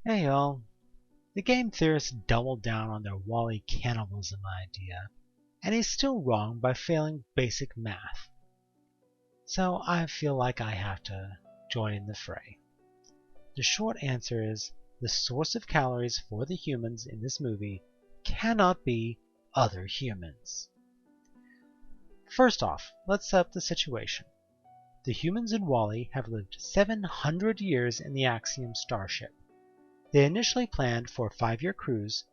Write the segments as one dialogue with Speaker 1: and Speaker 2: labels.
Speaker 1: Hey y'all, the Game Theorist doubled down on their Wall-E cannibalism idea, and he's still wrong by failing basic math. So I feel like I have to join in the fray. The short answer is the source of calories for the humans in this movie cannot be other humans. First off, let's set up the situation. The humans in Wall-E have lived 700 years in the Axiom starship. They initially planned for a 5-year cruise,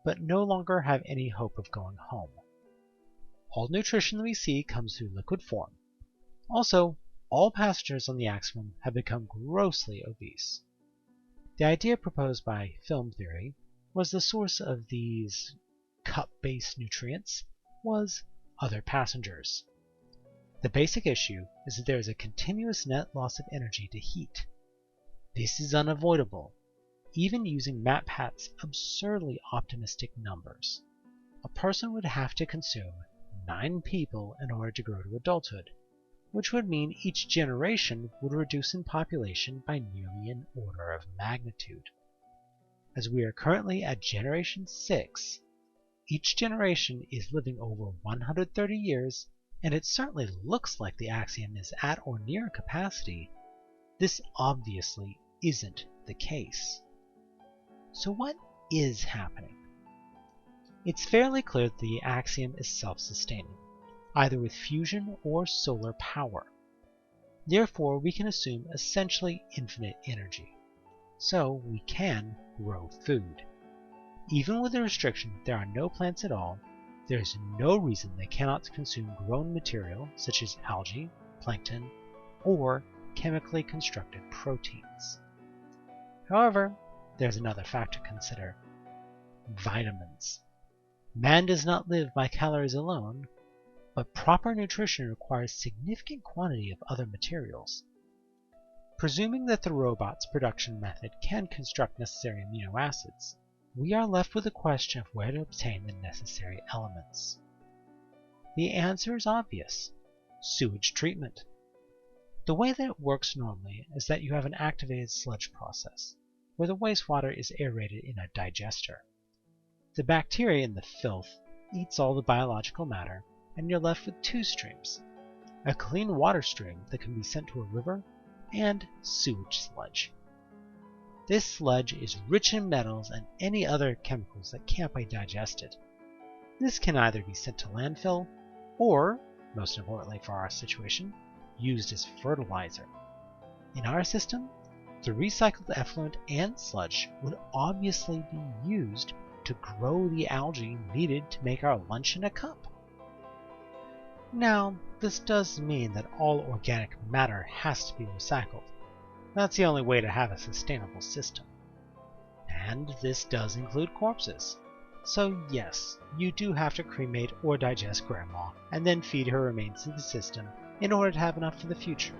Speaker 1: but no longer have any hope of going home. All nutrition that we see comes through liquid form. Also, all passengers on the Axiom have become grossly obese. The idea proposed by film theory was the source of these cup-based nutrients was other passengers. The basic issue is that there is a continuous net loss of energy to heat. This is unavoidable, even using MatPat's absurdly optimistic numbers. A person would have to consume 9 people in order to grow to adulthood, which would mean each generation would reduce in population by nearly an order of magnitude. As we are currently at generation 6, each generation is living over 130 years, and it certainly looks like the Axiom is at or near capacity. This obviously isn't the case. So what is happening? It's fairly clear that the Axiom is self-sustaining, either with fusion or solar power. Therefore, we can assume essentially infinite energy. So we can grow food. Even with the restriction that there are no plants at all, there is no reason they cannot consume grown material such as algae, plankton, or chemically constructed proteins. However, there's another factor to consider: vitamins. Man does not live by calories alone, but proper nutrition requires significant quantity of other materials. Presuming that the robot's production method can construct necessary amino acids, we are left with the question of where to obtain the necessary elements. The answer is obvious: sewage treatment. The way that it works normally is that you have an activated sludge process, where the wastewater is aerated in a digester. The bacteria in the filth eats all the biological matter, and you're left with 2 streams: a clean water stream that can be sent to a river, and sewage sludge. This sludge is rich in metals and any other chemicals that can't be digested. This can either be sent to landfill, or, most importantly for our situation, used as fertilizer. In our system, the recycled effluent and sludge would obviously be used to grow the algae needed to make our lunch in a cup. Now, this does mean that all organic matter has to be recycled. That's the only way to have a sustainable system. And this does include corpses. So yes, you do have to cremate or digest Grandma, and then feed her remains to the system in order to have enough for the future.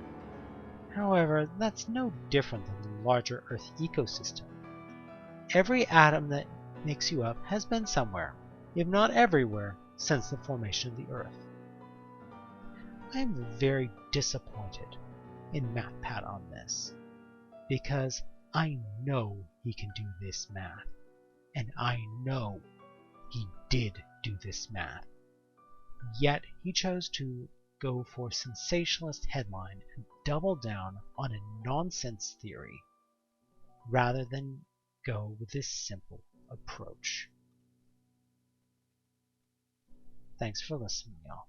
Speaker 1: However, that's no different than the larger Earth ecosystem. Every atom that makes you up has been somewhere, if not everywhere, since the formation of the Earth. I am very disappointed in MatPat on this, because I know he can do this math, and I know he did do this math. Yet he chose to go for sensationalist headline and double down on a nonsense theory, rather than go with this simple approach. Thanks for listening, y'all.